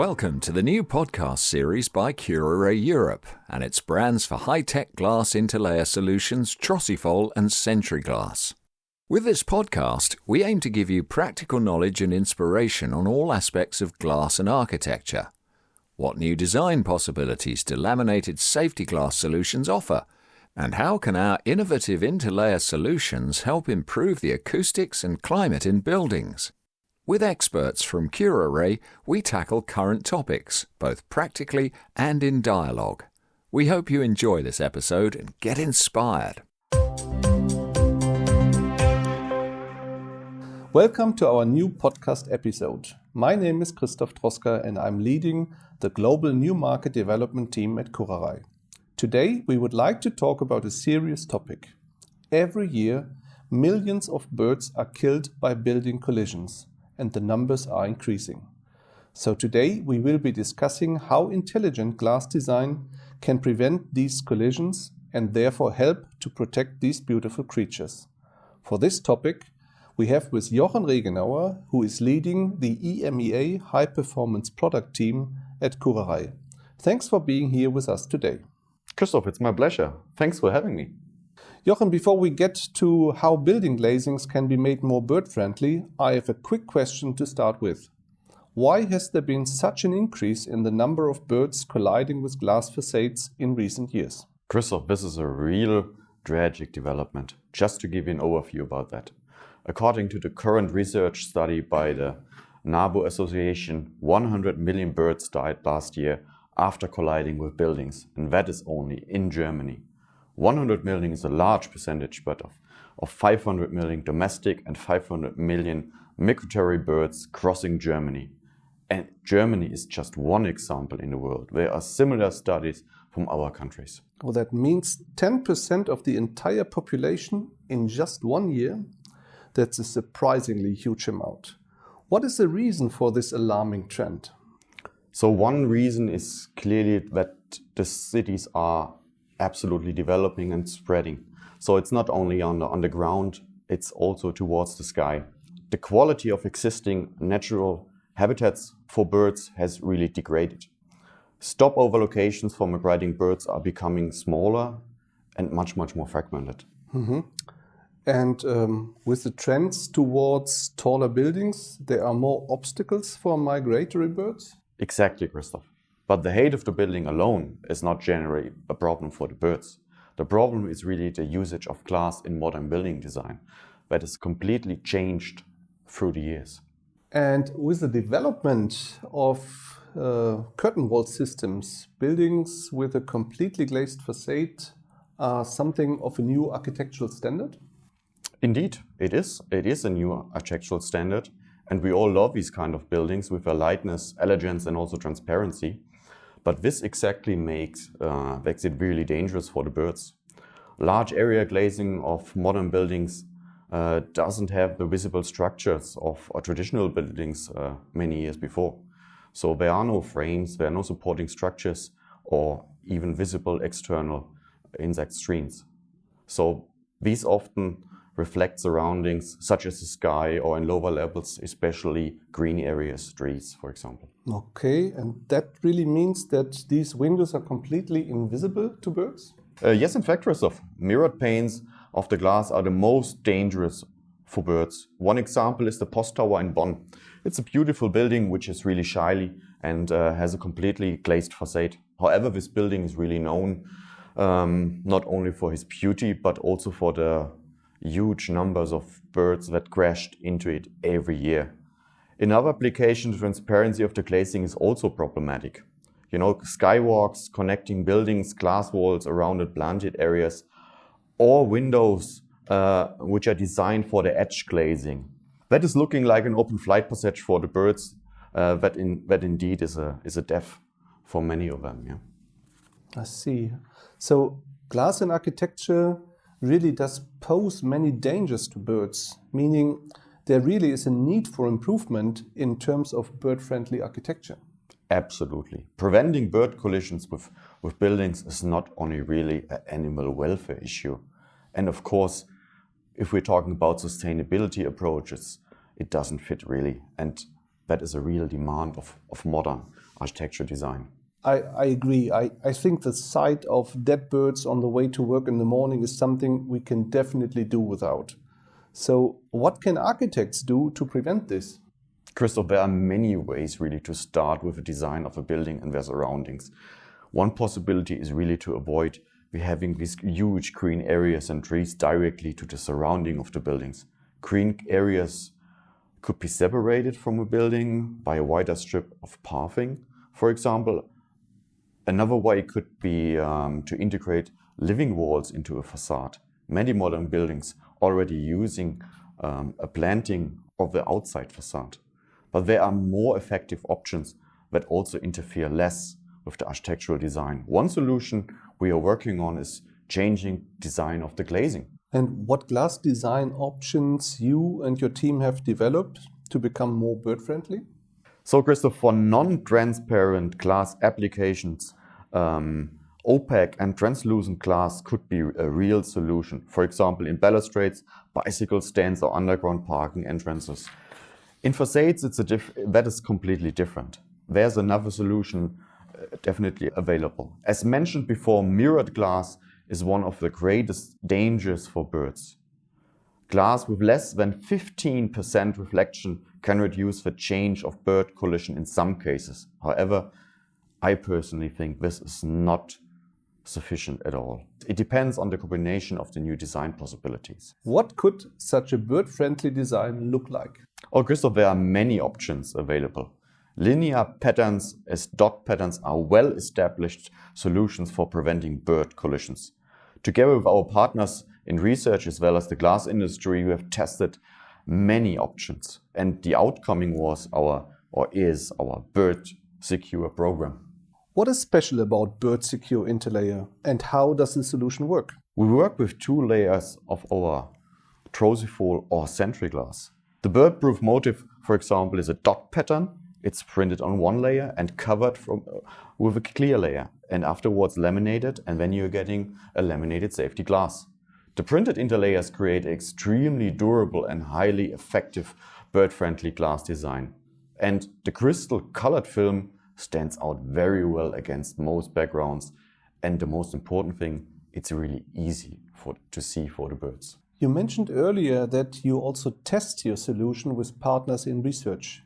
Welcome to the new podcast series by Kuraray Europe and its brands for high-tech glass interlayer solutions Trosifol and Glass. With this podcast, we aim to give you practical knowledge and inspiration on all aspects of glass and architecture. What new design possibilities do laminated safety glass solutions offer? And how can our innovative interlayer solutions help improve the acoustics and climate in buildings? With experts from Kuraray, we tackle current topics, both practically and in dialogue. We hope you enjoy this episode and get inspired. Welcome to our new podcast episode. My name is Christoph Troska and I'm leading the Global New Market Development team at Kuraray. Today we would like to talk about a serious topic. Every year, millions of birds are killed by building collisions, and the numbers are increasing. So today we will be discussing how intelligent glass design can prevent these collisions and therefore help to protect these beautiful creatures. For this topic, we have with Jochen Regenauer, who is leading the EMEA High Performance Product Team at Kuraray. Thanks for being here with us today. Christoph, it's my pleasure. Thanks for having me. Jochen, before we get to how building glazings can be made more bird-friendly, I have a quick question to start with. Why has there been such an increase in the number of birds colliding with glass facades in recent years? Christoph, this is a real tragic development. Just to give you an overview about that. According to the current research study by the NABU Association, 100 million birds died last year after colliding with buildings, and that is only in Germany. 100 million is a large percentage, but of 500 million domestic and 500 million migratory birds crossing Germany. And Germany is just one example in the world. There are similar studies from other countries. Well, that means 10% of the entire population in just 1 year? That's a surprisingly huge amount. What is the reason for this alarming trend? So one reason is clearly that the cities are absolutely developing and spreading. So it's not only on the ground, it's also towards the sky. The quality of existing natural habitats for birds has really degraded. Stopover locations for migrating birds are becoming smaller and much more fragmented. Mm-hmm. And with the trends towards taller buildings, there are more obstacles for migratory birds? Exactly, Christoph. But the height of the building alone is not generally a problem for the birds. The problem is really the usage of glass in modern building design that has completely changed through the years. And with the development of curtain wall systems, buildings with a completely glazed facade are something of a new architectural standard? Indeed, it is. It is a new architectural standard, and we all love these kind of buildings with their lightness, elegance, and also transparency. But this exactly makes it really dangerous for the birds. Large area glazing of modern buildings doesn't have the visible structures of traditional buildings many years before. So there are no frames, there are no supporting structures, or even visible external insect screens. So these often reflect surroundings such as the sky, or in lower levels, especially green areas, trees, for example. Okay, and that really means that these windows are completely invisible to birds? Yes, in fact, Christoph. Mirrored panes of the glass are the most dangerous for birds. One example is the Post Tower in Bonn. It's a beautiful building which is really shyly and has a completely glazed facade. However, this building is really known not only for its beauty, but also for the huge numbers of birds that crashed into it every year. In other applications, transparency of the glazing is also problematic. You know, skywalks connecting buildings, glass walls around planted areas, or windows which are designed for the edge glazing. That is looking like an open flight passage for the birds. That indeed is a death for many of them. Yeah. I see. So glass in architecture really does pose many dangers to birds, meaning there really is a need for improvement in terms of bird-friendly architecture. Absolutely. Preventing bird collisions with buildings is not only really an animal welfare issue. And of course, if we're talking about sustainability approaches, it doesn't fit really. And that is a real demand of modern architecture design. I agree. I think the sight of dead birds on the way to work in the morning is something we can definitely do without. So what can architects do to prevent this? Christoph, there are many ways really to start with the design of a building and their surroundings. One possibility is really to avoid having these huge green areas and trees directly to the surrounding of the buildings. Green areas could be separated from a building by a wider strip of pathing, for example. Another way could be to integrate living walls into a facade. Many modern buildings already using a planting of the outside facade. But there are more effective options that also interfere less with the architectural design. One solution we are working on is changing design of the glazing. And what glass design options you and your team have developed to become more bird-friendly? So, Christoph, for non-transparent glass applications, opaque and translucent glass could be a real solution. For example, in balustrades, bicycle stands, or underground parking entrances. In facades, that is completely different. There's another solution definitely available. As mentioned before, mirrored glass is one of the greatest dangers for birds. Glass with less than 15% reflection can reduce the chance of bird collision in some cases. However, I personally think this is not sufficient at all. It depends on the combination of the new design possibilities. What could such a bird-friendly design look like? Oh, Christoph, there are many options available. Linear patterns as dot patterns are well-established solutions for preventing bird collisions. Together with our partners in research as well as the glass industry, we have tested many options, and the outcoming is our Birdsecure program. What is special about Birdsecure interlayer, and how does the solution work? We work with 2 layers of our Trosifol or sentry glass. The bird-proof motif, for example, is a dot pattern. It's printed on one layer and covered with a clear layer, and afterwards laminated, and then you're getting a laminated safety glass. The printed interlayers create extremely durable and highly effective bird-friendly glass design. And the crystal colored film stands out very well against most backgrounds, and the most important thing, it's really easy to see for the birds. You mentioned earlier that you also test your solution with partners in research.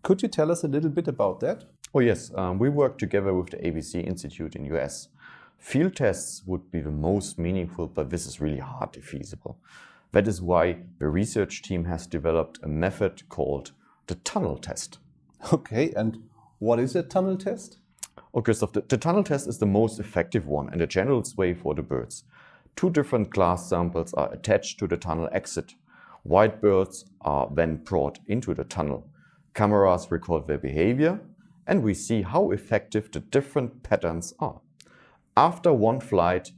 Could you tell us a little bit about that? Oh yes, we work together with the ABC Institute in US. Field tests would be the most meaningful, but this is really hardly feasible. That is why the research team has developed a method called the tunnel test. Okay, and what is a tunnel test? Oh, Christoph, the tunnel test is the most effective one and the general way for the birds. 2 different glass samples are attached to the tunnel exit. White birds are then brought into the tunnel. Cameras record their behavior, and we see how effective the different patterns are. After one flight,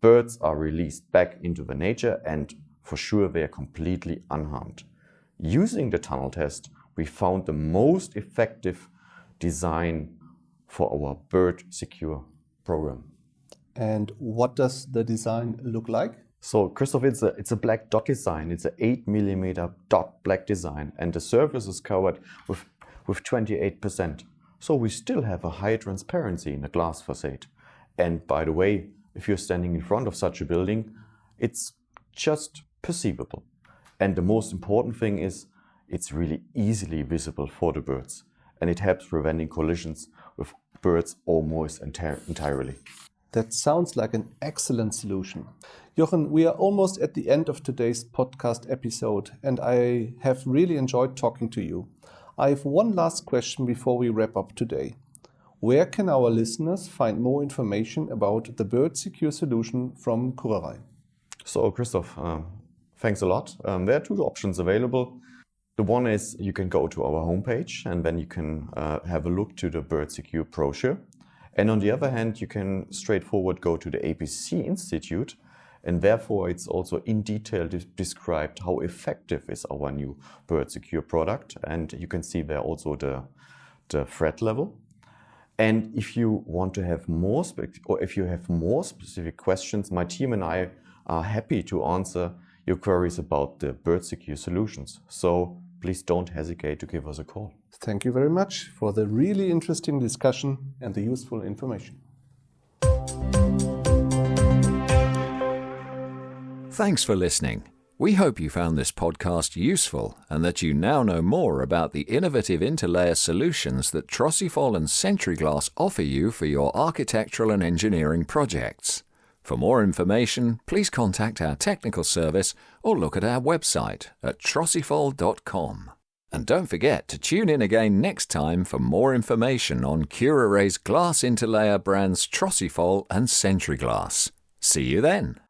birds are released back into the nature, and for sure they are completely unharmed. Using the tunnel test, we found the most effective design for our Birdsecure program. And what does the design look like? So, Christoph, it's a black dot design. It's an 8mm dot black design, and the surface is covered with 28%. So we still have a high transparency in a glass facade. And by the way, if you're standing in front of such a building, it's just perceivable. And the most important thing is it's really easily visible for the birds, and it helps preventing collisions with birds almost entirely. That sounds like an excellent solution. Jochen, we are almost at the end of today's podcast episode, and I have really enjoyed talking to you. I have one last question before we wrap up today. Where can our listeners find more information about the Birdsecure solution from Kuraray? So, Christoph, thanks a lot. There are 2 options available. The one is you can go to our homepage, and then you can have a look to the Birdsecure brochure. And on the other hand, you can straightforward go to the ABC Institute, and therefore it's also in detail described how effective is our new Birdsecure product. And you can see there also the threat level. And if you want to have if you have more specific questions, my team and I are happy to answer your queries about the Birdsecure solutions. So please don't hesitate to give us a call. Thank you very much for the really interesting discussion and the useful information. Thanks for listening. We hope you found this podcast useful and that you now know more about the innovative interlayer solutions that Trosifol and Sentriglass offer you for your architectural and engineering projects. For more information, please contact our technical service or look at our website at trosifol.com. And don't forget to tune in again next time for more information on Kuraray's glass interlayer brands Trosifol and Sentriglass. See you then.